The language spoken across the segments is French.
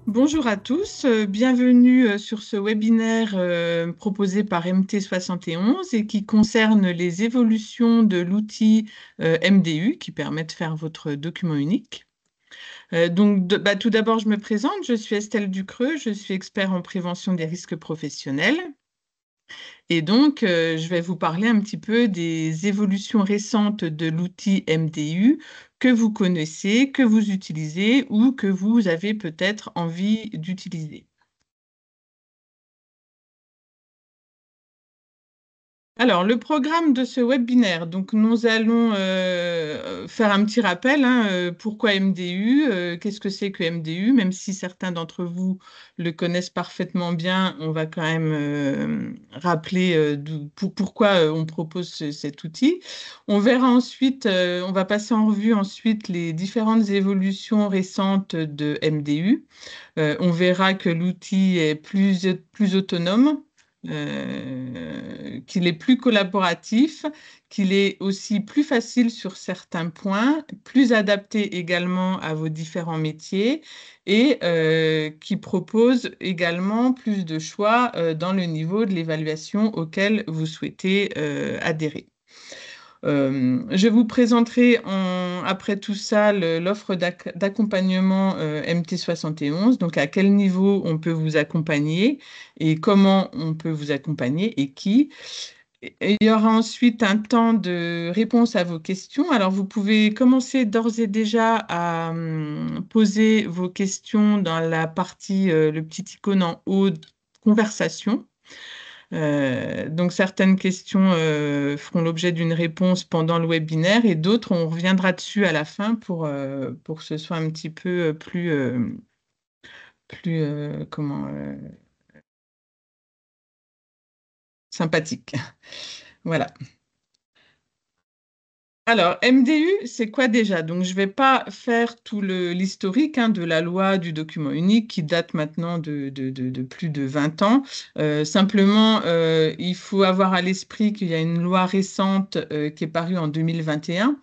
Bonjour à tous, bienvenue sur ce webinaire proposé par MT71 et qui concerne les évolutions de l'outil MDU qui permet de faire votre document unique. Tout d'abord, je me présente, je suis Estelle Ducreux, je suis expert en prévention des risques professionnels. Et donc, je vais vous parler un petit peu des évolutions récentes de l'outil MDU que vous connaissez, que vous utilisez ou que vous avez peut-être envie d'utiliser. Alors, le programme de ce webinaire, donc nous allons faire un petit rappel, hein, pourquoi MDU, qu'est-ce que c'est que MDU, même si certains d'entre vous le connaissent parfaitement bien, on va quand même rappeler pourquoi on propose cet outil. On verra ensuite, on va passer en revue ensuite les différentes évolutions récentes de MDU. On verra que l'outil est plus autonome, qu'il est plus collaboratif, qu'il est aussi plus facile sur certains points, plus adapté également à vos différents métiers et qui propose également plus de choix dans le niveau de l'évaluation auquel vous souhaitez adhérer. Je vous présenterai après tout ça l'offre d'accompagnement MT71, donc à quel niveau on peut vous accompagner et comment on peut vous accompagner et qui. Et il y aura ensuite un temps de réponse à vos questions. Alors vous pouvez commencer d'ores et déjà à poser vos questions dans la partie, le petit icône en haut, conversation. Donc certaines questions feront l'objet d'une réponse pendant le webinaire et d'autres, on reviendra dessus à la fin pour que ce soit un petit peu plus sympathique. Voilà. Alors, MDU, c'est quoi déjà? Donc, je ne vais pas faire tout l'historique de la loi du document unique qui date maintenant de plus de 20 ans. Simplement, il faut avoir à l'esprit qu'il y a une loi récente qui est parue en 2021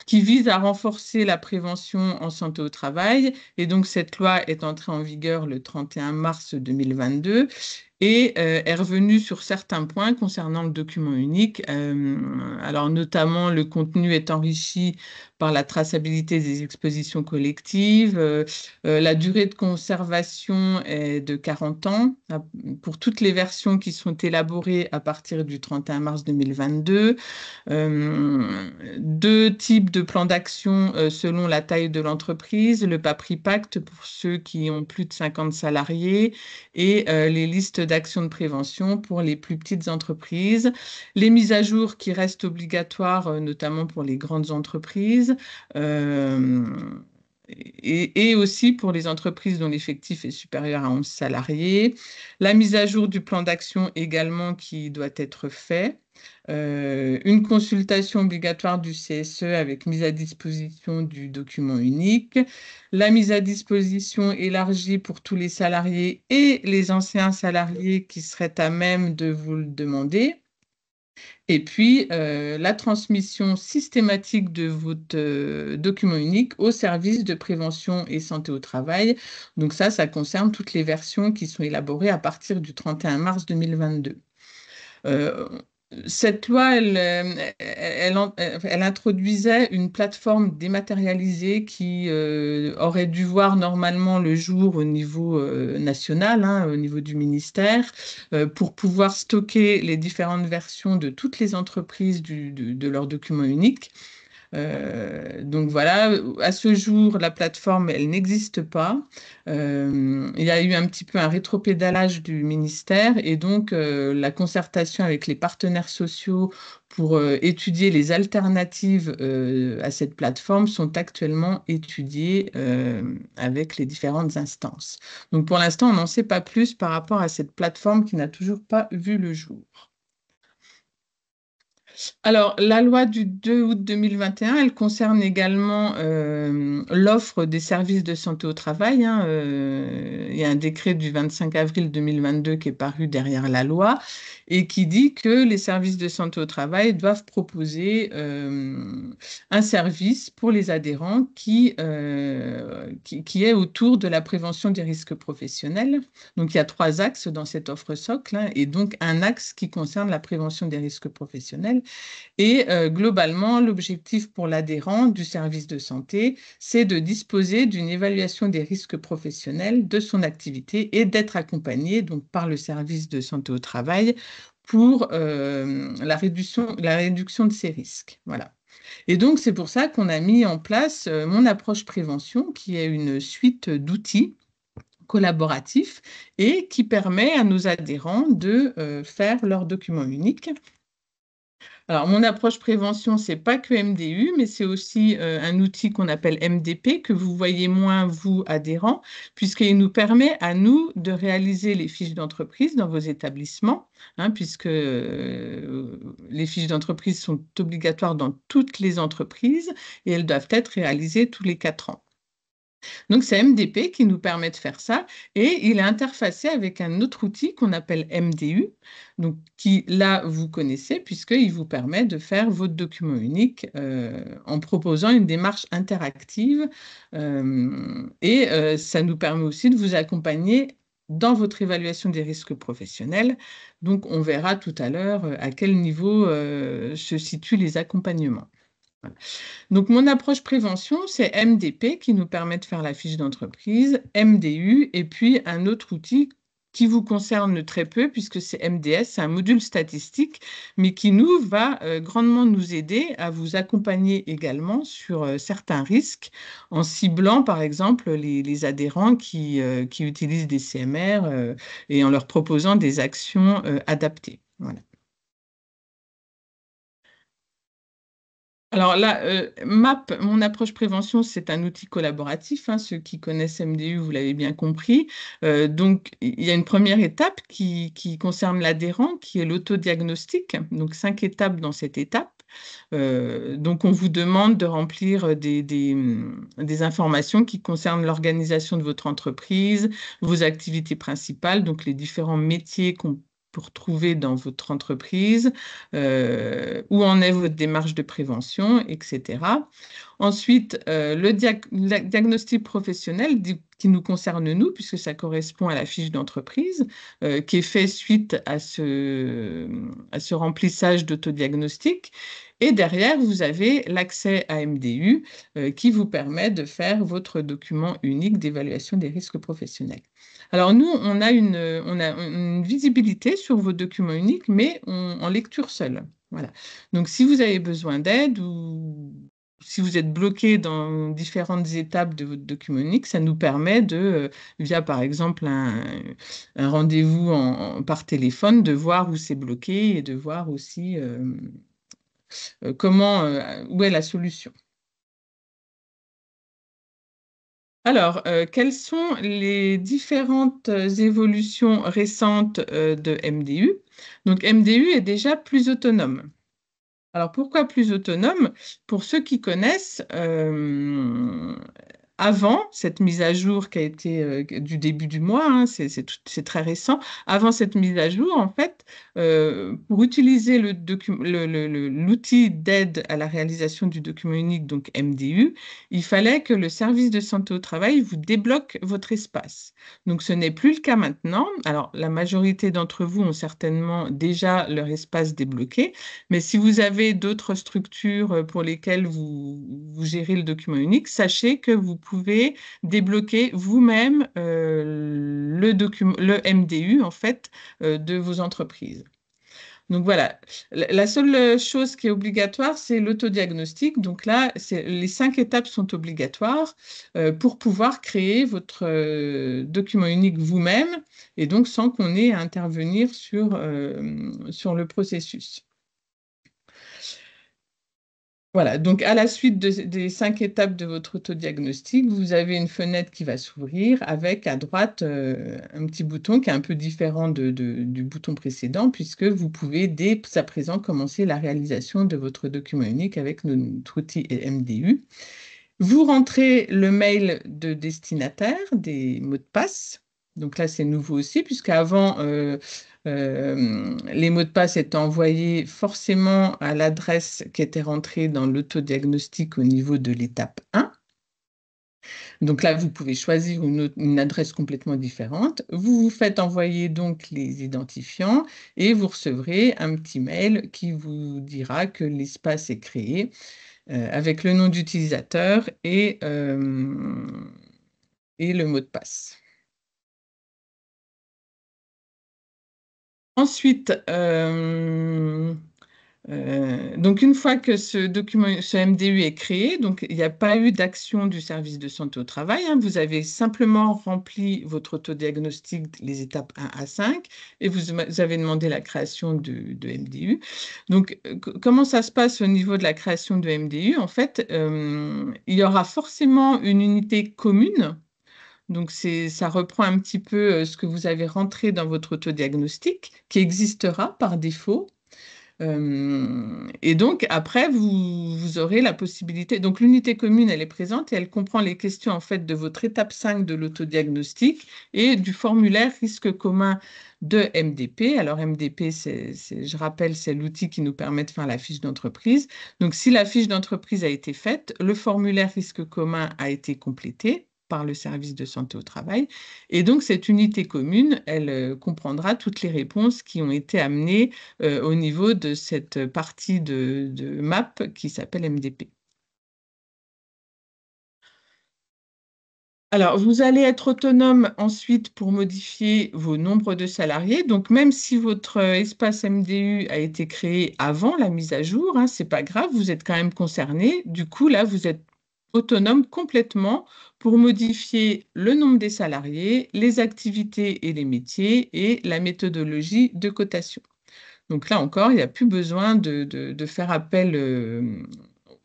qui vise à renforcer la prévention en santé au travail. Et donc, cette loi est entrée en vigueur le 31 mars 2022 et est revenue sur certains points concernant le document unique. Alors, notamment, le contenu est enrichi par la traçabilité des expositions collectives. La durée de conservation est de 40 ans pour toutes les versions qui sont élaborées à partir du 31 mars 2022. Deux types de plans d'action selon la taille de l'entreprise, le PAPRI Pacte pour ceux qui ont plus de 50 salariés et les listes d'actions de prévention pour les plus petites entreprises. Les mises à jour qui restent obligatoires, notamment pour les grandes entreprises. Et aussi pour les entreprises dont l'effectif est supérieur à 11 salariés. La mise à jour du plan d'action également qui doit être fait. Une consultation obligatoire du CSE avec mise à disposition du document unique, la mise à disposition élargie pour tous les salariés et les anciens salariés qui seraient à même de vous le demander. Et puis, la transmission systématique de votre document unique au service de prévention et santé au travail. Donc ça concerne toutes les versions qui sont élaborées à partir du 31 mars 2022. Cette loi, elle introduisait une plateforme dématérialisée qui aurait dû voir normalement le jour au niveau national, au niveau du ministère, pour pouvoir stocker les différentes versions de toutes les entreprises de leur document unique. Donc voilà, à ce jour, la plateforme, elle n'existe pas. Il y a eu un petit peu un rétropédalage du ministère et donc la concertation avec les partenaires sociaux pour étudier les alternatives à cette plateforme sont actuellement étudiées avec les différentes instances. Donc pour l'instant, on n'en sait pas plus par rapport à cette plateforme qui n'a toujours pas vu le jour. Alors, la loi du 2 août 2021, elle concerne également l'offre des services de santé au travail, hein. Il y a un décret du 25 avril 2022 qui est paru derrière la loi et qui dit que les services de santé au travail doivent proposer un service pour les adhérents qui est autour de la prévention des risques professionnels. Donc, il y a 3 axes dans cette offre socle, hein, et donc un axe qui concerne la prévention des risques professionnels. Et globalement, l'objectif pour l'adhérent du service de santé, c'est de disposer d'une évaluation des risques professionnels de son activité et d'être accompagné donc, par le service de santé au travail pour la réduction de ces risques. Voilà. Et donc, c'est pour ça qu'on a mis en place mon approche prévention, qui est une suite d'outils collaboratifs et qui permet à nos adhérents de faire leur document unique. Alors, mon approche prévention, c'est pas que MDU, mais c'est aussi un outil qu'on appelle MDP, que vous voyez moins, vous, adhérents, puisqu'il nous permet à nous de réaliser les fiches d'entreprise dans vos établissements, hein, puisque les fiches d'entreprise sont obligatoires dans toutes les entreprises et elles doivent être réalisées tous les 4 ans. Donc, c'est MDP qui nous permet de faire ça et il est interfacé avec un autre outil qu'on appelle MDU, donc qui, là, vous connaissez puisqu'il vous permet de faire votre document unique en proposant une démarche interactive et ça nous permet aussi de vous accompagner dans votre évaluation des risques professionnels. Donc, on verra tout à l'heure à quel niveau se situent les accompagnements. Voilà. Donc, mon approche prévention, c'est MDP qui nous permet de faire la fiche d'entreprise, MDU, et puis un autre outil qui vous concerne très peu, puisque c'est MDS, c'est un module statistique, mais qui nous va grandement nous aider à vous accompagner également sur certains risques, en ciblant par exemple les adhérents qui utilisent des CMR et en leur proposant des actions adaptées. Voilà. Alors là, MAP, mon approche prévention, c'est un outil collaboratif, hein. Ceux qui connaissent MDU, vous l'avez bien compris. Donc, il y a une première étape qui concerne l'adhérent, qui est l'autodiagnostic. Donc, 5 étapes dans cette étape. Donc, on vous demande de remplir des informations qui concernent l'organisation de votre entreprise, vos activités principales, donc les différents métiers qu'on pour trouver dans votre entreprise, où en est votre démarche de prévention, etc. Ensuite, le diagnostic professionnel qui nous concerne nous, puisque ça correspond à la fiche d'entreprise, qui est fait suite à ce remplissage d'autodiagnostic. Et derrière, vous avez l'accès à MDU qui vous permet de faire votre document unique d'évaluation des risques professionnels. Alors nous, on a une visibilité sur vos documents uniques, mais en lecture seule. Voilà. Donc si vous avez besoin d'aide ou si vous êtes bloqué dans différentes étapes de votre document unique, ça nous permet de, via par exemple un rendez-vous par téléphone, de voir où c'est bloqué et de voir aussi où est la solution. Alors, quelles sont les différentes évolutions récentes de MDU? Donc, MDU est déjà plus autonome. Alors, pourquoi plus autonome? Pour ceux qui connaissent, avant cette mise à jour qui a été du début du mois, hein, c'est très récent, avant cette mise à jour, en fait, pour utiliser l'outil d'aide à la réalisation du document unique, donc MDU, il fallait que le service de santé au travail vous débloque votre espace. Donc, ce n'est plus le cas maintenant. Alors, la majorité d'entre vous ont certainement déjà leur espace débloqué, mais si vous avez d'autres structures pour lesquelles vous gérez le document unique, sachez que vous pouvez débloquer vous-même le MDU en fait de vos entreprises. Donc voilà, la seule chose qui est obligatoire, c'est l'autodiagnostic. Donc là, les 5 étapes sont obligatoires pour pouvoir créer votre document unique vous-même et donc sans qu'on ait à intervenir sur le processus. Voilà, donc à la suite des 5 étapes de votre autodiagnostic, vous avez une fenêtre qui va s'ouvrir avec à droite un petit bouton qui est un peu différent du bouton précédent, puisque vous pouvez dès à présent commencer la réalisation de votre document unique avec notre outil MDU. Vous rentrez le mail de destinataire, des mots de passe. Donc là, c'est nouveau aussi, puisqu'avant, les mots de passe étaient envoyés forcément à l'adresse qui était rentrée dans l'autodiagnostic au niveau de l'étape 1. Donc là, vous pouvez choisir une adresse complètement différente. Vous vous faites envoyer donc les identifiants et vous recevrez un petit mail qui vous dira que l'espace est créé avec le nom d'utilisateur et le mot de passe. Ensuite, donc une fois que ce MDU est créé, donc il n'y a pas eu d'action du service de santé au travail, hein, vous avez simplement rempli votre autodiagnostic, les étapes 1 à 5, et vous avez demandé la création de MDU. Donc, comment ça se passe au niveau de la création de MDU? En fait, il y aura forcément une unité commune. Donc, ça reprend un petit peu ce que vous avez rentré dans votre autodiagnostic, qui existera par défaut. Et donc, après, vous aurez la possibilité. Donc, l'unité commune, elle est présente et elle comprend les questions en fait de votre étape 5 de l'autodiagnostic et du formulaire risque commun de MDP. Alors, MDP, je rappelle, c'est l'outil qui nous permet de faire la fiche d'entreprise. Donc, si la fiche d'entreprise a été faite, le formulaire risque commun a été complété par le service de santé au travail. Et donc, cette unité commune, elle comprendra toutes les réponses qui ont été amenées au niveau de cette partie de map qui s'appelle MDP. Alors, vous allez être autonome ensuite pour modifier vos nombres de salariés. Donc, même si votre espace MDU a été créé avant la mise à jour, hein, ce n'est pas grave, vous êtes quand même concerné. Du coup, là, vous êtes autonome complètement pour modifier le nombre des salariés, les activités et les métiers et la méthodologie de cotation. Donc là encore, il n'y a plus besoin de faire appel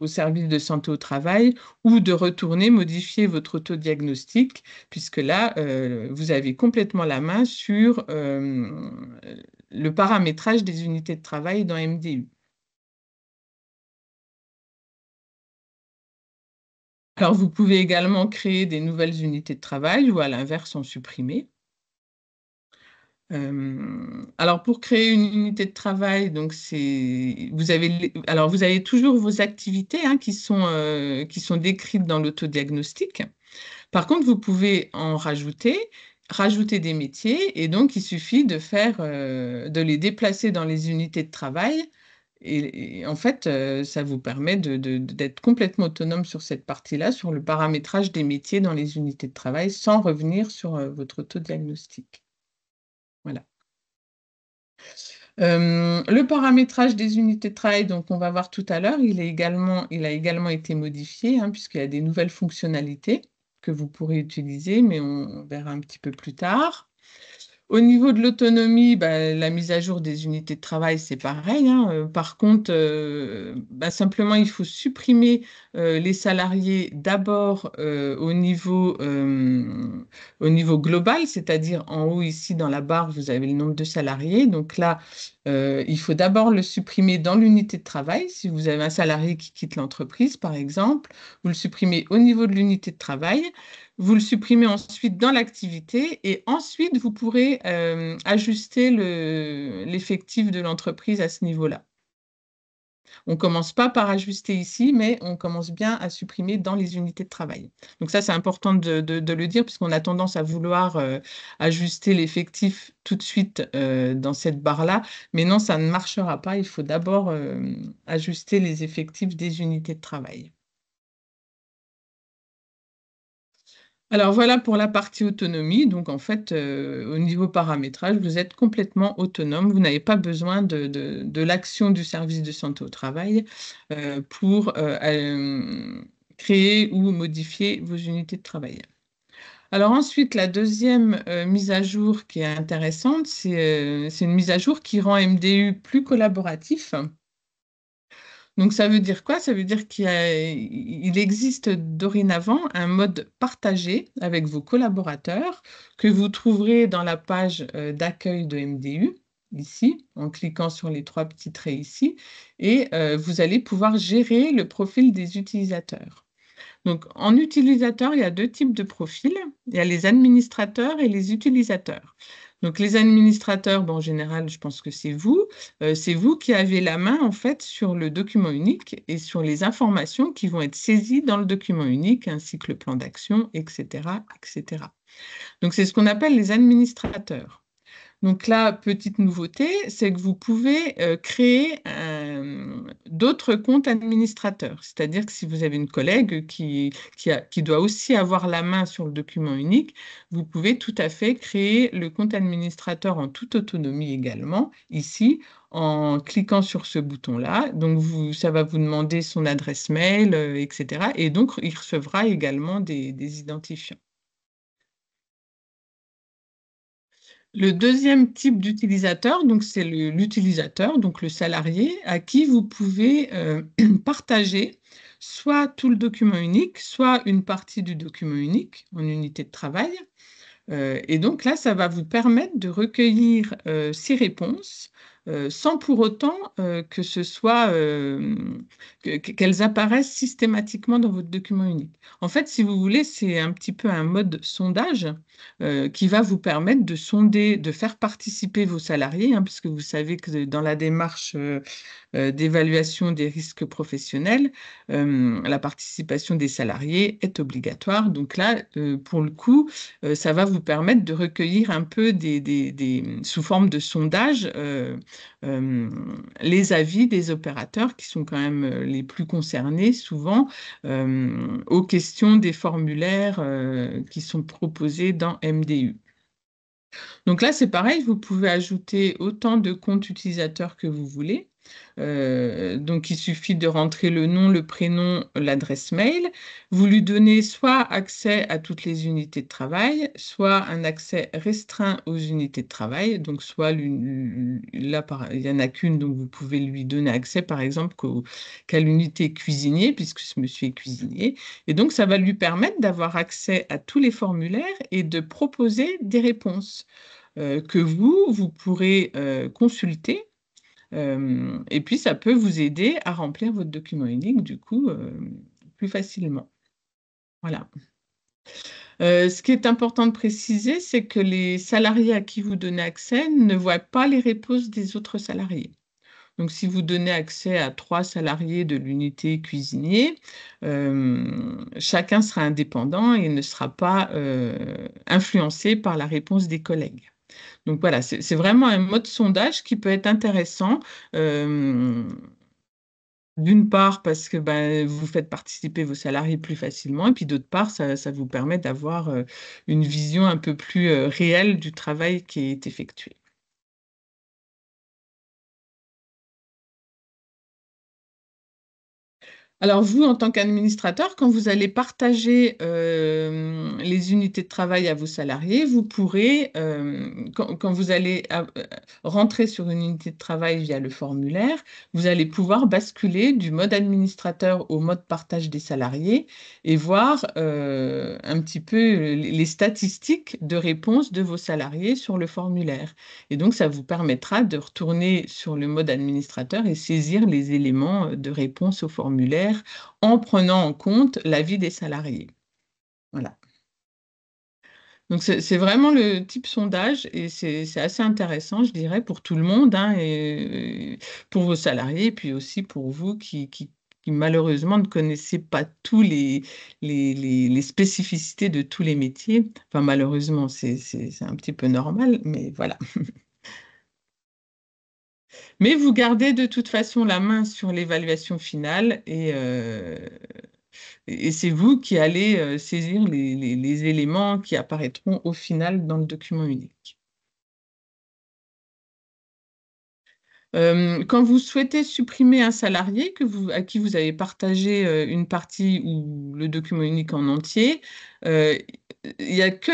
au service de santé au travail ou de retourner modifier votre autodiagnostic, puisque là, vous avez complètement la main sur le paramétrage des unités de travail dans MDU. Alors, vous pouvez également créer des nouvelles unités de travail ou à l'inverse en supprimer. Alors pour créer une unité de travail, donc vous avez toujours vos activités hein, qui sont décrites dans l'autodiagnostic. Par contre, vous pouvez en rajouter des métiers, et donc il suffit de les déplacer dans les unités de travail. Et en fait, ça vous permet d'être complètement autonome sur cette partie-là, sur le paramétrage des métiers dans les unités de travail, sans revenir sur votre autodiagnostic. Voilà. Le paramétrage des unités de travail, donc on va voir tout à l'heure, il a également été modifié, hein, puisqu'il y a des nouvelles fonctionnalités que vous pourrez utiliser, mais on verra un petit peu plus tard. Au niveau de l'autonomie, la mise à jour des unités de travail, c'est pareil, hein. Par contre, simplement, il faut supprimer les salariés d'abord au niveau global, c'est-à-dire en haut ici dans la barre, vous avez le nombre de salariés. Donc là, il faut d'abord le supprimer dans l'unité de travail. Si vous avez un salarié qui quitte l'entreprise, par exemple, vous le supprimez au niveau de l'unité de travail. Vous le supprimez ensuite dans l'activité et ensuite, vous pourrez ajuster l'effectif de l'entreprise à ce niveau-là. On ne commence pas par ajuster ici, mais on commence bien à supprimer dans les unités de travail. Donc ça, c'est important de le dire puisqu'on a tendance à vouloir ajuster l'effectif tout de suite dans cette barre-là. Mais non, ça ne marchera pas. Il faut d'abord ajuster les effectifs des unités de travail. Alors voilà pour la partie autonomie. Donc en fait, au niveau paramétrage, vous êtes complètement autonome. Vous n'avez pas besoin de l'action du service de santé au travail pour créer ou modifier vos unités de travail. Alors ensuite, la deuxième mise à jour qui est intéressante, c'est une mise à jour qui rend MDU plus collaboratif. Donc ça veut dire quoi? Ça veut dire il existe dorénavant un mode partagé avec vos collaborateurs que vous trouverez dans la page d'accueil de MDU, ici, en cliquant sur les trois petits traits ici, et vous allez pouvoir gérer le profil des utilisateurs. Donc en utilisateur, il y a deux types de profils. Il y a les administrateurs et les utilisateurs. Donc les administrateurs, bon, en général, je pense que c'est vous qui avez la main en fait sur le document unique et sur les informations qui vont être saisies dans le document unique, ainsi que le plan d'action, etc., etc. Donc c'est ce qu'on appelle les administrateurs. Donc là, petite nouveauté, c'est que vous pouvez créer d'autres comptes administrateurs. C'est-à-dire que si vous avez une collègue qui doit aussi avoir la main sur le document unique, vous pouvez tout à fait créer le compte administrateur en toute autonomie également, ici, en cliquant sur ce bouton-là. Donc, ça va vous demander son adresse mail, etc. Et donc, il recevra également des identifiants. Le deuxième type d'utilisateur, donc c'est l'utilisateur, donc le salarié, à qui vous pouvez partager soit tout le document unique, soit une partie du document unique en unité de travail. Et donc là, ça va vous permettre de recueillir ces réponses sans pour autant que ce soit qu'elles apparaissent systématiquement dans votre document unique. En fait, si vous voulez, c'est un petit peu un mode sondage qui va vous permettre de sonder, de faire participer vos salariés, hein, puisque vous savez que dans la démarche d'évaluation des risques professionnels, la participation des salariés est obligatoire. Donc là, pour le coup, ça va vous permettre de recueillir un peu sous forme de sondage les avis des opérateurs qui sont quand même les plus concernés souvent aux questions des formulaires qui sont proposés dans MDU. Donc là, c'est pareil, vous pouvez ajouter autant de comptes utilisateurs que vous voulez. Donc, il suffit de rentrer le nom, le prénom, l'adresse mail. Vous lui donnez soit accès à toutes les unités de travail, soit un accès restreint aux unités de travail. Donc, soit là, il n'y en a qu'une, donc vous pouvez lui donner accès, par exemple, qu'à l'unité cuisinier, puisque ce monsieur est cuisinier. Et donc, ça va lui permettre d'avoir accès à tous les formulaires et de proposer des réponses que vous pourrez consulter. Et puis, ça peut vous aider à remplir votre document unique, du coup, plus facilement. Voilà. Ce qui est important de préciser, c'est que les salariés à qui vous donnez accès ne voient pas les réponses des autres salariés. Donc, si vous donnez accès à 3 salariés de l'unité cuisinier, chacun sera indépendant et ne sera pas influencé par la réponse des collègues. Donc voilà, c'est vraiment un mode sondage qui peut être intéressant. D'une part, parce que vous faites participer vos salariés plus facilement, et puis d'autre part, ça vous permet d'avoir une vision un peu plus réelle du travail qui est effectué. Alors vous, en tant qu'administrateur, quand vous allez partager les unités de travail à vos salariés, vous pourrez, quand vous allez rentrer sur une unité de travail via le formulaire, vous allez pouvoir basculer du mode administrateur au mode partage des salariés et voir un petit peu les statistiques de réponse de vos salariés sur le formulaire. Et donc, ça vous permettra de retourner sur le mode administrateur et saisir les éléments de réponse au formulaire en prenant en compte l'avis des salariés. Voilà. Donc, c'est vraiment le type sondage et c'est assez intéressant, je dirais, pour tout le monde, hein, et pour vos salariés, et puis aussi pour vous qui malheureusement ne connaissez pas tous les spécificités de tous les métiers. Enfin, malheureusement, c'est un petit peu normal, mais voilà. Mais vous gardez de toute façon la main sur l'évaluation finale et c'est vous qui allez saisir les éléments qui apparaîtront au final dans le document unique. Quand vous souhaitez supprimer un salarié à qui vous avez partagé une partie ou le document unique en entier, euh, il n'y a que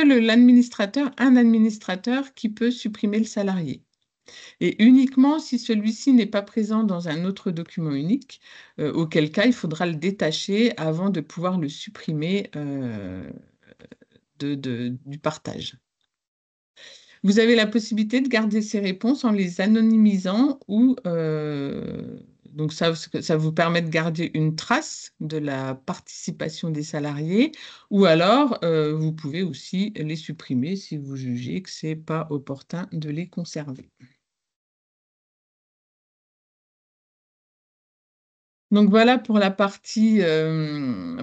un administrateur qui peut supprimer le salarié. et uniquement si celui-ci n'est pas présent dans un autre document unique, auquel cas il faudra le détacher avant de pouvoir le supprimer du partage. Vous avez la possibilité de garder ces réponses en les anonymisant ou donc ça vous permet de garder une trace de la participation des salariés ou alors vous pouvez aussi les supprimer si vous jugez que c'est pas opportun de les conserver. Donc voilà pour la partie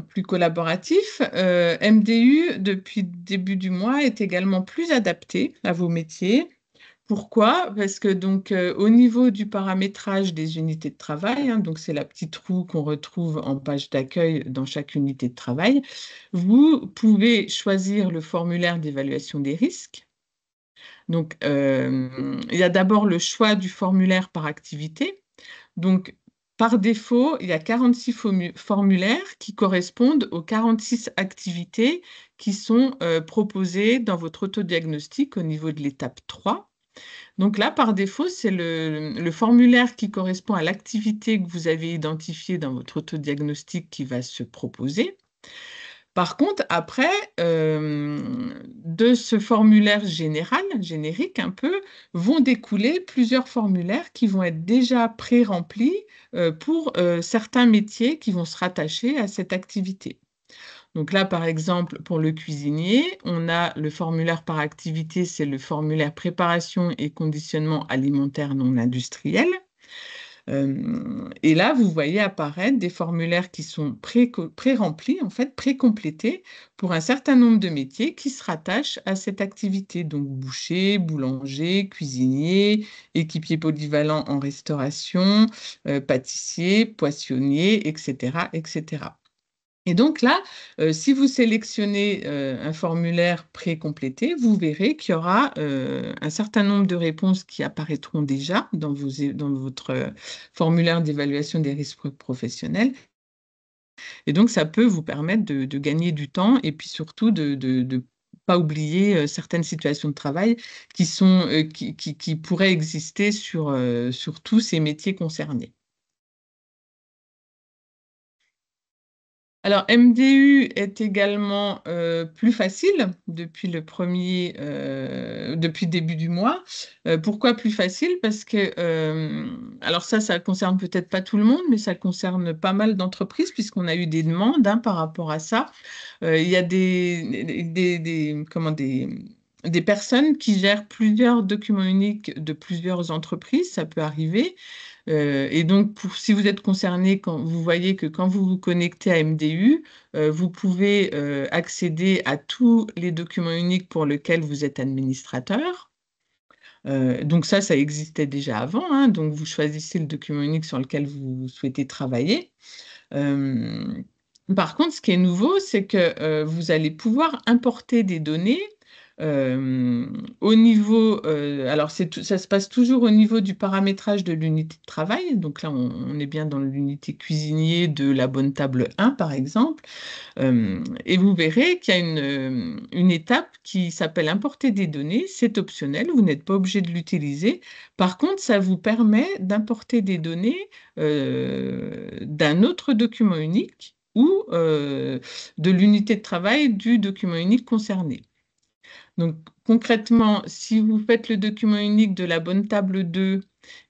plus collaboratif. MDU, depuis le début du mois, est également plus adapté à vos métiers. Pourquoi? Parce que donc au niveau du paramétrage des unités de travail, hein, donc c'est la petite roue qu'on retrouve en page d'accueil dans chaque unité de travail, vous pouvez choisir le formulaire d'évaluation des risques. Donc il y a d'abord le choix du formulaire par activité. Donc par défaut, il y a 46 formulaires qui correspondent aux 46 activités qui sont proposées dans votre autodiagnostic au niveau de l'étape 3. Donc là, par défaut, c'est le formulaire qui correspond à l'activité que vous avez identifiée dans votre autodiagnostic qui va se proposer. Par contre, après, de ce formulaire général, générique un peu, vont découler plusieurs formulaires qui vont être déjà pré-remplis pour certains métiers qui vont se rattacher à cette activité. Donc là, par exemple, pour le cuisinier, on a le formulaire par activité, c'est le formulaire préparation et conditionnement alimentaire non industriel. Et là, vous voyez apparaître des formulaires qui sont pré-remplis, en fait, pré-complétés pour un certain nombre de métiers qui se rattachent à cette activité. Donc, boucher, boulanger, cuisinier, équipier polyvalent en restauration, pâtissier, poissonnier, etc., etc. Et donc là, si vous sélectionnez un formulaire précomplété, vous verrez qu'il y aura un certain nombre de réponses qui apparaîtront déjà dans votre formulaire d'évaluation des risques professionnels. Et donc, ça peut vous permettre de gagner du temps et puis surtout de pas oublier certaines situations de travail qui pourraient exister sur tous ces métiers concernés. Alors, MDU est également plus facile depuis le début du mois. Pourquoi plus facile? Parce que, alors ça concerne peut-être pas tout le monde, mais ça concerne pas mal d'entreprises puisqu'on a eu des demandes hein, par rapport à ça. Il y a des personnes qui gèrent plusieurs documents uniques de plusieurs entreprises, ça peut arriver. Et donc, si vous êtes concerné, quand vous voyez que quand vous vous connectez à MDU, vous pouvez accéder à tous les documents uniques pour lesquels vous êtes administrateur. Donc ça existait déjà avant, hein, donc vous choisissez le document unique sur lequel vous souhaitez travailler. Euh, Par contre, ce qui est nouveau, c'est que vous allez pouvoir importer des données euh, au niveau, alors ça se passe toujours au niveau du paramétrage de l'unité de travail. Donc là, on est bien dans l'unité cuisinier de la bonne table 1, par exemple. Et vous verrez qu'il y a une étape qui s'appelle importer des données. C'est optionnel, vous n'êtes pas obligé de l'utiliser. Par contre, ça vous permet d'importer des données d'un autre document unique ou de l'unité de travail du document unique concerné. Donc, concrètement, si vous faites le document unique de la bonne table 2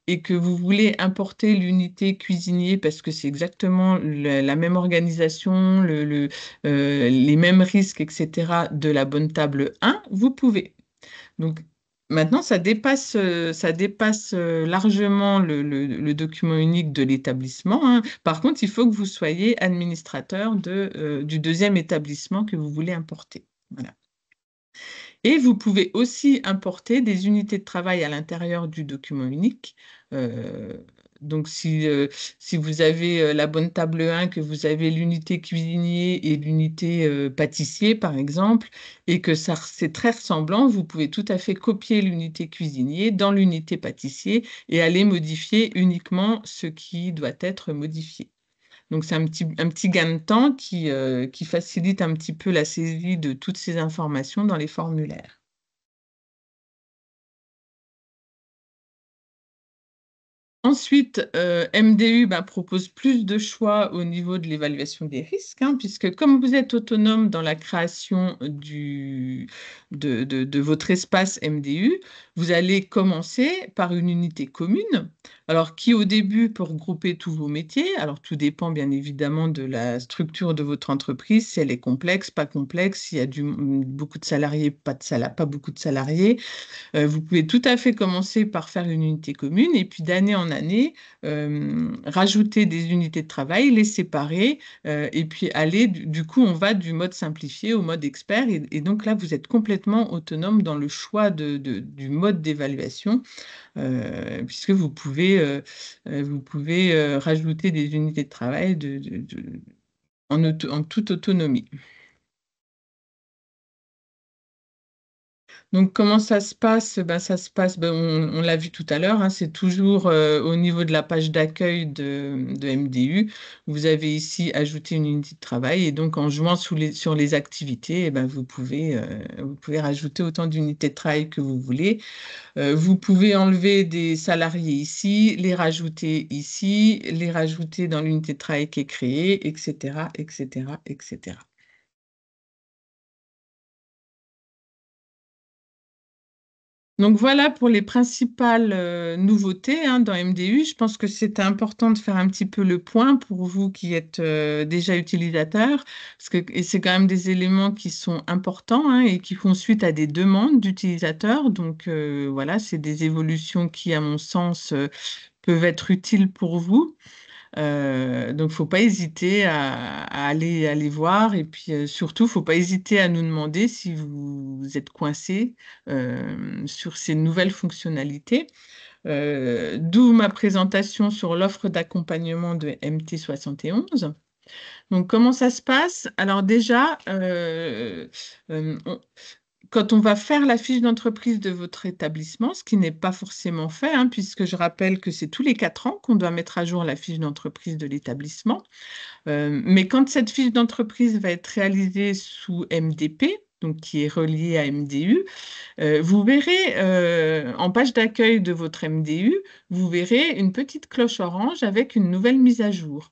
et que vous voulez importer l'unité cuisinier parce que c'est exactement la même organisation, les mêmes risques, etc., de la bonne table 1, vous pouvez. Donc, maintenant, ça dépasse largement le document unique de l'établissement, hein. Par contre, il faut que vous soyez administrateur du deuxième établissement que vous voulez importer. Voilà. Et vous pouvez aussi importer des unités de travail à l'intérieur du document unique. Euh, donc, si vous avez la bonne table 1, que vous avez l'unité cuisinier et l'unité pâtissier, par exemple, et que ça, c'est très ressemblant, vous pouvez tout à fait copier l'unité cuisinier dans l'unité pâtissier et aller modifier uniquement ce qui doit être modifié. Donc, c'est un petit gain de temps qui facilite un petit peu la saisie de toutes ces informations dans les formulaires. Ensuite, MDU propose plus de choix au niveau de l'évaluation des risques, hein, puisque comme vous êtes autonome dans la création de votre espace MDU, vous allez commencer par une unité commune, alors qui au début peut regrouper tous vos métiers. Alors tout dépend bien évidemment de la structure de votre entreprise, si elle est complexe, pas complexe, s'il y a beaucoup de salariés, pas beaucoup de salariés. Vous pouvez tout à fait commencer par faire une unité commune et puis d'année en année, rajouter des unités de travail, les séparer et puis aller, du coup, on va du mode simplifié au mode expert et donc là, vous êtes complètement autonome dans le choix du mode d'évaluation puisque vous pouvez rajouter des unités de travail en toute autonomie. Donc, comment ça se passe? Ça se passe, on l'a vu tout à l'heure, hein, c'est toujours au niveau de la page d'accueil de MDU. Vous avez ici ajouté une unité de travail et donc en jouant sur les activités, vous pouvez rajouter autant d'unités de travail que vous voulez. Vous pouvez enlever des salariés ici, les rajouter ici, les rajouter dans l'unité de travail qui est créée, etc., etc., etc. Donc voilà pour les principales nouveautés hein, dans MDU. Je pense que c'est important de faire un petit peu le point pour vous qui êtes déjà utilisateurs, et c'est quand même des éléments qui sont importants hein, et qui font suite à des demandes d'utilisateurs. Donc voilà, c'est des évolutions qui, à mon sens, peuvent être utiles pour vous. Donc, faut pas hésiter à aller voir et puis surtout, faut pas hésiter à nous demander si vous êtes coincé sur ces nouvelles fonctionnalités. D'où ma présentation sur l'offre d'accompagnement de MT71. Donc, comment ça se passe? Alors déjà, euh, on- quand on va faire la fiche d'entreprise de votre établissement, ce qui n'est pas forcément fait, hein, puisque je rappelle que c'est tous les 4 ans qu'on doit mettre à jour la fiche d'entreprise de l'établissement. Mais quand cette fiche d'entreprise va être réalisée sous MDP, donc qui est relié à MDU, vous verrez en page d'accueil de votre MDU, vous verrez une petite cloche orange avec une nouvelle mise à jour.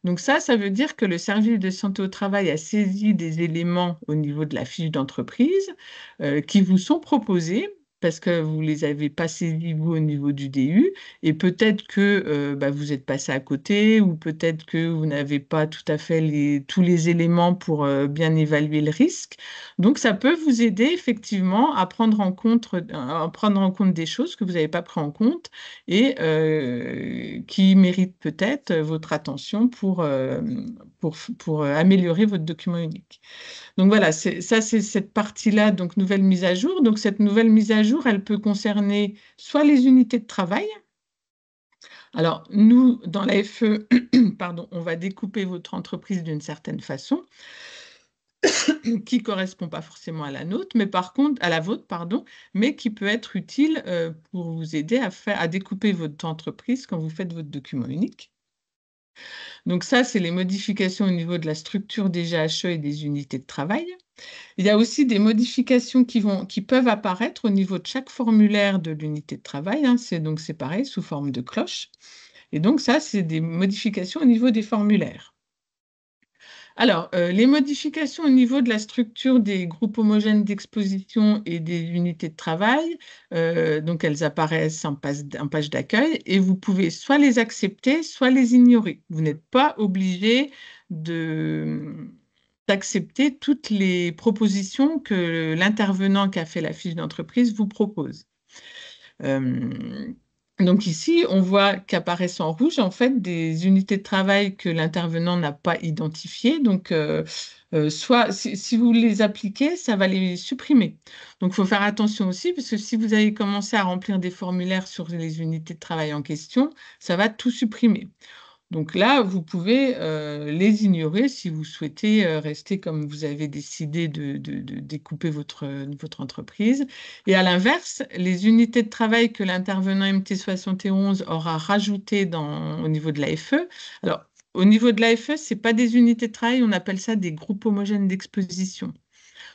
Donc ça veut dire que le service de santé au travail a saisi des éléments au niveau de la fiche d'entreprise qui vous sont proposés parce que vous ne les avez pas saisis vous au niveau du DU et peut-être que vous êtes passé à côté ou peut-être que vous n'avez pas tout à fait tous les éléments pour bien évaluer le risque. Donc, ça peut vous aider effectivement à prendre en compte des choses que vous n'avez pas pris en compte et qui méritent peut-être votre attention pour améliorer votre document unique. Donc voilà, c'est cette partie-là, donc nouvelle mise à jour. Donc cette nouvelle mise à jour, elle peut concerner soit les unités de travail. Alors nous, dans la FE, pardon, on va découper votre entreprise d'une certaine façon qui correspond pas forcément à la nôtre, mais par contre à la vôtre, pardon, mais qui peut être utile pour vous aider à découper votre entreprise quand vous faites votre document unique. Donc ça, c'est les modifications au niveau de la structure des GHE et des unités de travail. Il y a aussi des modifications qui peuvent apparaître au niveau de chaque formulaire de l'unité de travail, hein. C'est pareil, sous forme de cloche. Et donc ça, c'est des modifications au niveau des formulaires. Alors, les modifications au niveau de la structure des groupes homogènes d'exposition et des unités de travail, donc elles apparaissent en page d'accueil et vous pouvez soit les accepter, soit les ignorer. Vous n'êtes pas obligé d'accepter toutes les propositions que l'intervenant qui a fait la fiche d'entreprise vous propose. Donc ici, on voit qu'apparaissent en rouge en fait des unités de travail que l'intervenant n'a pas identifiées. Donc, soit si vous les appliquez, ça va les supprimer. Donc, il faut faire attention aussi, parce que si vous avez commencé à remplir des formulaires sur les unités de travail en question, ça va tout supprimer. Donc là, vous pouvez les ignorer si vous souhaitez rester comme vous avez décidé de découper votre entreprise. Et à l'inverse, les unités de travail que l'intervenant MT71 aura rajoutées au niveau de l'AFE. Alors, au niveau de l'AFE, ce n'est pas des unités de travail, on appelle ça des groupes homogènes d'exposition.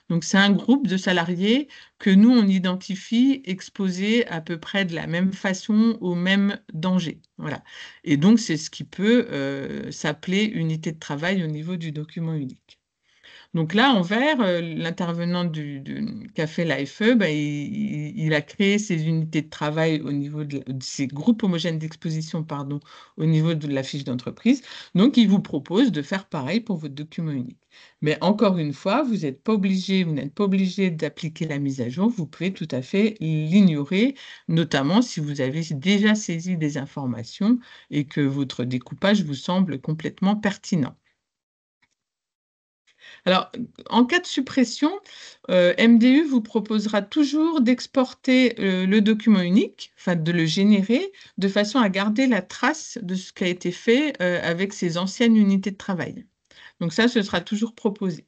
Donc, c'est un groupe de salariés que nous, on identifie exposés à peu près de la même façon au même danger. Voilà. Et donc, c'est ce qui peut s'appeler unité de travail au niveau du document unique. Donc là, en vert, l'intervenant qu'a fait l'AFE, ben, il a créé ces unités de travail au niveau de ces groupes homogènes d'exposition, pardon, au niveau de la fiche d'entreprise. Donc, il vous propose de faire pareil pour votre document unique. Mais encore une fois, vous n'êtes pas obligé, vous n'êtes pas obligé d'appliquer la mise à jour. Vous pouvez tout à fait l'ignorer, notamment si vous avez déjà saisi des informations et que votre découpage vous semble complètement pertinent. Alors, en cas de suppression, MDU vous proposera toujours d'exporter le document unique, enfin de le générer, de façon à garder la trace de ce qui a été fait avec ces anciennes unités de travail. Donc ça, ce sera toujours proposé.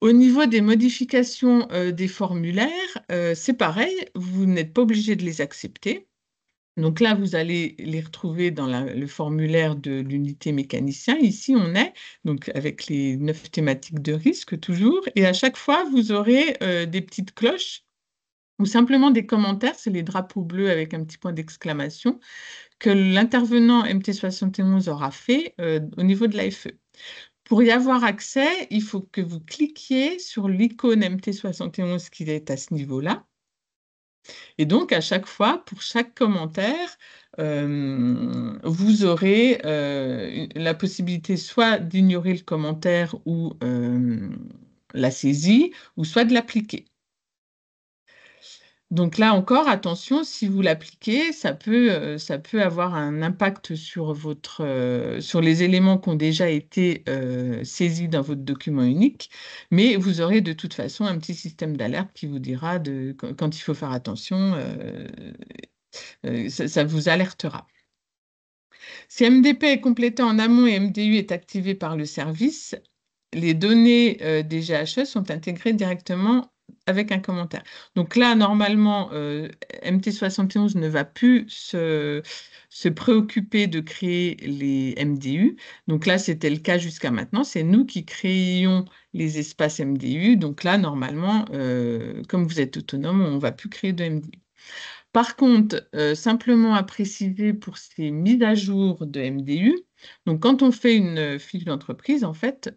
Au niveau des modifications des formulaires, c'est pareil, vous n'êtes pas obligé de les accepter. Donc là, vous allez les retrouver dans le formulaire de l'unité mécanicien. Ici, on est donc avec les 9 thématiques de risque toujours. Et à chaque fois, vous aurez des petites cloches ou simplement des commentaires, c'est les drapeaux bleus avec un petit point d'exclamation, que l'intervenant MT71 aura fait au niveau de l'AFE. Pour y avoir accès, il faut que vous cliquiez sur l'icône MT71 qui est à ce niveau-là. Et donc, à chaque fois, pour chaque commentaire, vous aurez la possibilité soit d'ignorer le commentaire ou la saisie, ou soit de l'appliquer. Donc là encore, attention, si vous l'appliquez, ça peut avoir un impact sur sur les éléments qui ont déjà été saisis dans votre document unique, mais vous aurez de toute façon un petit système d'alerte qui vous dira quand il faut faire attention, ça vous alertera. Si MDP est complété en amont et MDU est activé par le service, les données des GHE sont intégrées directement avec un commentaire. Donc là, normalement, MT71 ne va plus se préoccuper de créer les MDU. Donc là, c'était le cas jusqu'à maintenant. C'est nous qui créions les espaces MDU. Donc là, normalement, comme vous êtes autonome, on ne va plus créer de MDU. Par contre, simplement à préciser pour ces mises à jour de MDU, donc quand on fait une fiche d'entreprise, en fait,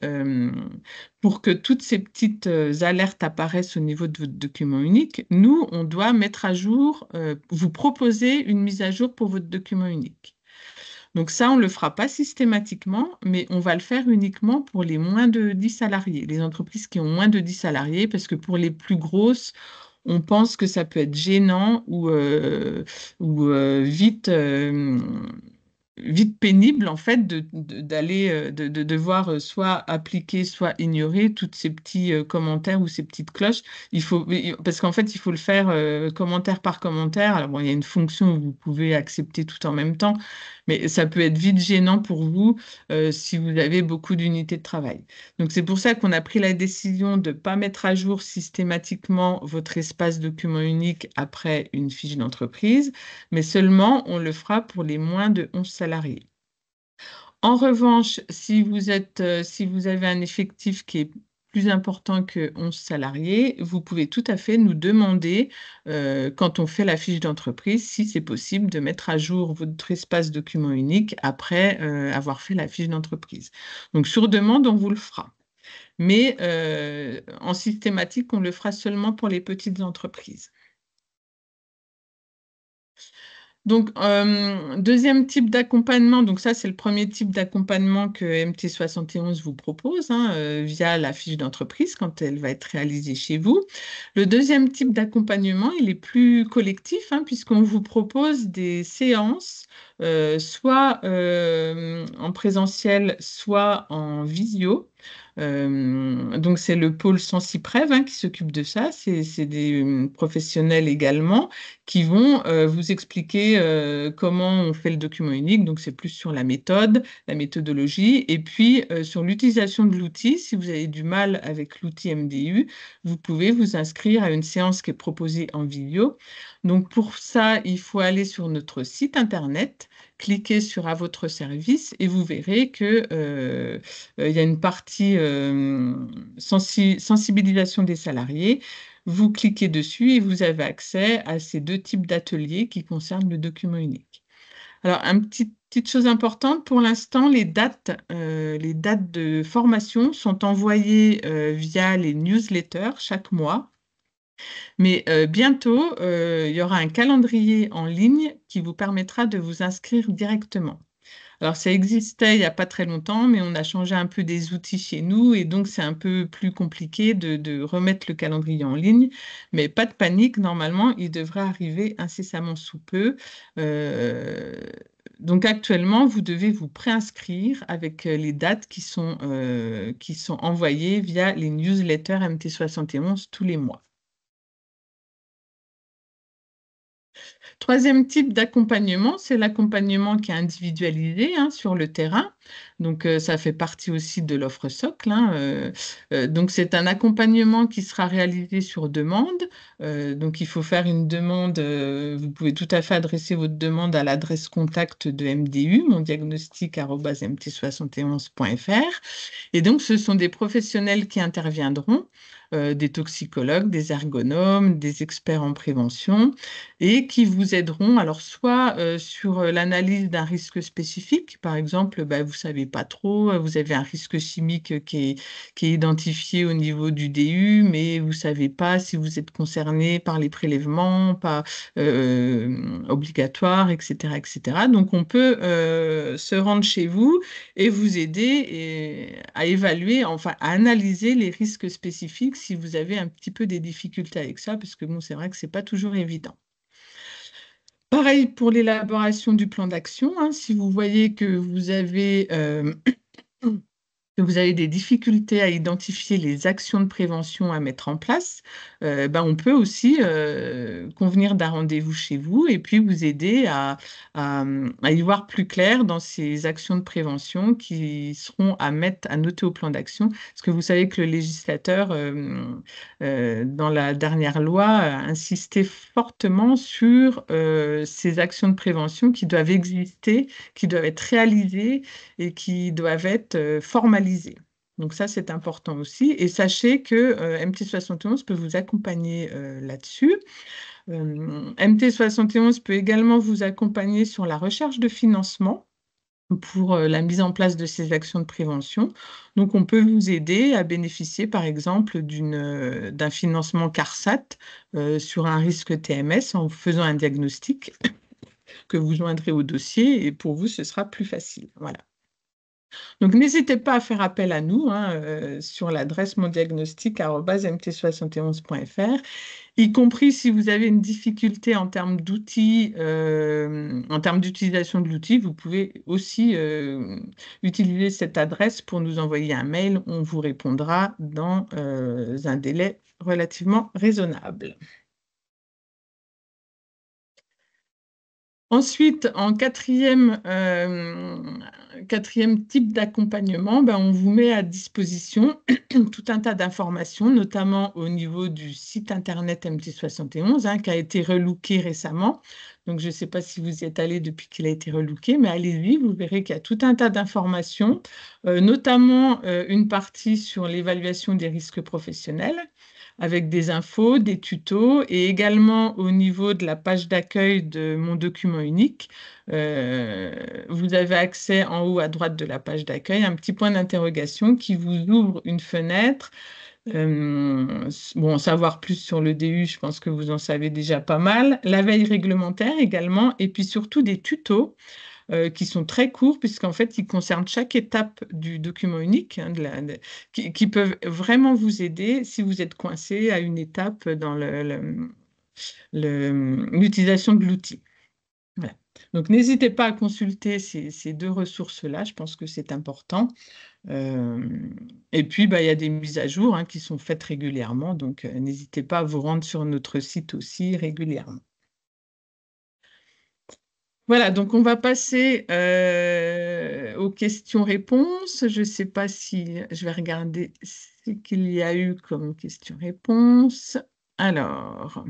pour que toutes ces petites alertes apparaissent au niveau de votre document unique, nous, on doit mettre à jour, vous proposer une mise à jour pour votre document unique. Donc ça, on ne le fera pas systématiquement, mais on va le faire uniquement pour les moins de 10 salariés, les entreprises qui ont moins de 10 salariés, parce que pour les plus grosses, on pense que ça peut être gênant ou vite pénible en fait de devoir soit appliquer soit ignorer tous ces petits commentaires ou ces petites cloches. Parce qu'en fait il faut le faire commentaire par commentaire. Alors bon, il y a une fonction où vous pouvez accepter tout en même temps, mais ça peut être vite gênant pour vous si vous avez beaucoup d'unités de travail. Donc c'est pour ça qu'on a pris la décision de ne pas mettre à jour systématiquement votre espace document unique après une fiche d'entreprise, mais seulement on le fera pour les moins de 11 salariés. En revanche, si vous avez un effectif qui est plus important que 11 salariés, vous pouvez tout à fait nous demander, quand on fait la fiche d'entreprise, si c'est possible de mettre à jour votre espace document unique après avoir fait la fiche d'entreprise. Donc, sur demande, on vous le fera. Mais en systématique, on le fera seulement pour les petites entreprises. Donc, deuxième type d'accompagnement, donc ça, c'est le premier type d'accompagnement que MT71 vous propose via la fiche d'entreprise quand elle va être réalisée chez vous. Le deuxième type d'accompagnement, il est plus collectif puisqu'on vous propose des séances, soit en présentiel, soit en visio. Donc, c'est le pôle Sensiprev qui s'occupe de ça. C'est des professionnels également qui vont vous expliquer comment on fait le document unique. Donc, c'est plus sur la méthode, la méthodologie, et puis sur l'utilisation de l'outil. Si vous avez du mal avec l'outil MDU, vous pouvez vous inscrire à une séance qui est proposée en vidéo. Donc, pour ça, il faut aller sur notre site internet cliquez sur « À votre service » et vous verrez que il y a une partie sensibilisation des salariés. Vous cliquez dessus et vous avez accès à ces deux types d'ateliers qui concernent le document unique. Alors, petite chose importante, pour l'instant, les dates de formation sont envoyées via les newsletters chaque mois. Mais bientôt, il y aura un calendrier en ligne qui vous permettra de vous inscrire directement. Alors, ça existait il n'y a pas très longtemps, mais on a changé un peu des outils chez nous et donc c'est un peu plus compliqué de remettre le calendrier en ligne. Mais pas de panique, normalement, il devrait arriver incessamment sous peu. Euh, donc actuellement, vous devez vous préinscrire avec les dates qui sont envoyées via les newsletters MT71 tous les mois. Troisième type d'accompagnement, c'est l'accompagnement qui est individualisé sur le terrain. Donc, ça fait partie aussi de l'offre socle. Donc, c'est un accompagnement qui sera réalisé sur demande. Donc, il faut faire une demande. Vous pouvez tout à fait adresser votre demande à l'adresse contact de MDU, mondiagnostic@mt71.fr. Et donc, ce sont des professionnels qui interviendront, des toxicologues, des ergonomes, des experts en prévention, et qui vous aideront, alors soit sur l'analyse d'un risque spécifique, par exemple, bah, vous ne savez pas trop, vous avez un risque chimique qui est identifié au niveau du DU, mais vous ne savez pas si vous êtes concerné par les prélèvements, pas obligatoires, etc., etc. Donc, on peut se rendre chez vous et vous aider à évaluer, enfin à analyser les risques spécifiques si vous avez un petit peu des difficultés avec ça, parce que bon, c'est vrai que ce n'est pas toujours évident. Pareil pour l'élaboration du plan d'action. Si vous voyez que vous avez que vous avez des difficultés à identifier les actions de prévention à mettre en place, on peut aussi convenir d'un rendez-vous chez vous et puis vous aider à y voir plus clair dans ces actions de prévention qui seront à noter au plan d'action. Parce que vous savez que le législateur, dans la dernière loi, a insisté fortement sur ces actions de prévention qui doivent exister, qui doivent être réalisées et qui doivent être formalisées. Donc ça, c'est important aussi. Et sachez que MT71 peut vous accompagner là-dessus. MT71 peut également vous accompagner sur la recherche de financement pour la mise en place de ces actions de prévention. Donc, on peut vous aider à bénéficier, par exemple, d'un financement CARSAT sur un risque TMS en faisant un diagnostic que vous joindrez au dossier et pour vous, ce sera plus facile. Voilà. Donc, n'hésitez pas à faire appel à nous sur l'adresse mondiagnostic@mt71.fr, y compris si vous avez une difficulté en termes d'outils, en termes d'utilisation de l'outil, vous pouvez aussi utiliser cette adresse pour nous envoyer un mail. On vous répondra dans un délai relativement raisonnable. Ensuite, en quatrième type d'accompagnement, on vous met à disposition tout un tas d'informations, notamment au niveau du site internet MT71, qui a été relooké récemment. Donc, je ne sais pas si vous y êtes allé depuis qu'il a été relooké, mais allez-y, vous verrez qu'il y a tout un tas d'informations, notamment une partie sur l'évaluation des risques professionnels, avec des infos, des tutos et également au niveau de la page d'accueil de mon document unique, vous avez accès en haut à droite de la page d'accueil à un petit point d'interrogation qui vous ouvre une fenêtre. Savoir plus sur le DU, je pense que vous en savez déjà pas mal. La veille réglementaire également, et puis surtout des tutos qui sont très courts, puisqu'en fait, ils concernent chaque étape du document unique, qui peuvent vraiment vous aider si vous êtes coincé à une étape dans l'utilisation de l'outil. Voilà. Donc, n'hésitez pas à consulter ces deux ressources-là, je pense que c'est important. Et puis, il y a des mises à jour qui sont faites régulièrement, donc n'hésitez pas à vous rendre sur notre site aussi régulièrement. Voilà, donc on va passer aux questions-réponses. Je ne sais pas si je vais regarder ce qu'il y a eu comme questions-réponses. Alors,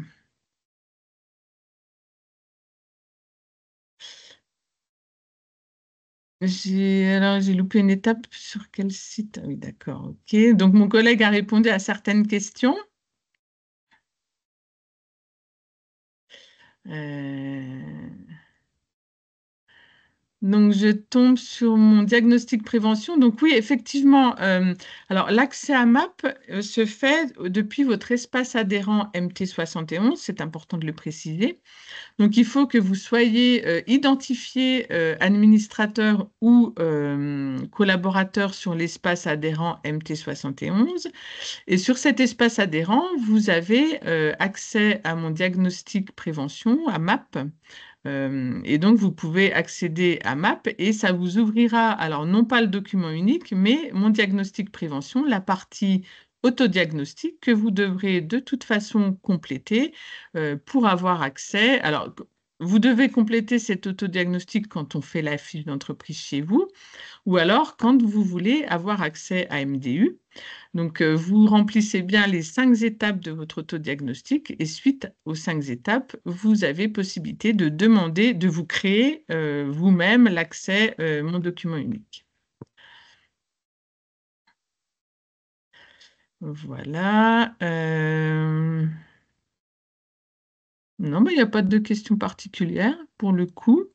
Alors, j'ai loupé une étape sur quel site? Ah oui, d'accord, ok. Donc, mon collègue a répondu à certaines questions. Euh, Donc, je tombe sur mon diagnostic prévention. Donc, oui, effectivement, alors l'accès à MAP se fait depuis votre espace adhérent MT71, c'est important de le préciser. Donc, il faut que vous soyez identifié administrateur ou collaborateur sur l'espace adhérent MT71. Et sur cet espace adhérent, vous avez accès à mon diagnostic prévention, à MAP. Et donc, vous pouvez accéder à MAP et ça vous ouvrira, alors non pas le document unique, mais mon diagnostic prévention, la partie autodiagnostic que vous devrez de toute façon compléter pour avoir accès. Alors, vous devez compléter cet autodiagnostic quand on fait la fiche d'entreprise chez vous ou alors quand vous voulez avoir accès à MDU. Donc, vous remplissez bien les 5 étapes de votre autodiagnostic et suite aux 5 étapes, vous avez possibilité de demander, de vous créer vous-même l'accès Mon document unique. Voilà. Non, mais il n'y a pas de questions particulières pour le coup.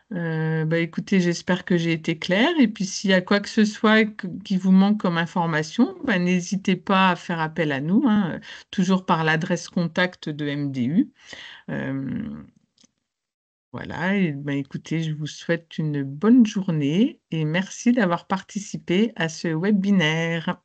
Bah, écoutez, j'espère que j'ai été claire. Et puis, s'il y a quoi que ce soit qui vous manque comme information, bah, n'hésitez pas à faire appel à nous, hein, toujours par l'adresse contact de MDU. Euh, voilà, et bah, écoutez, je vous souhaite une bonne journée et merci d'avoir participé à ce webinaire.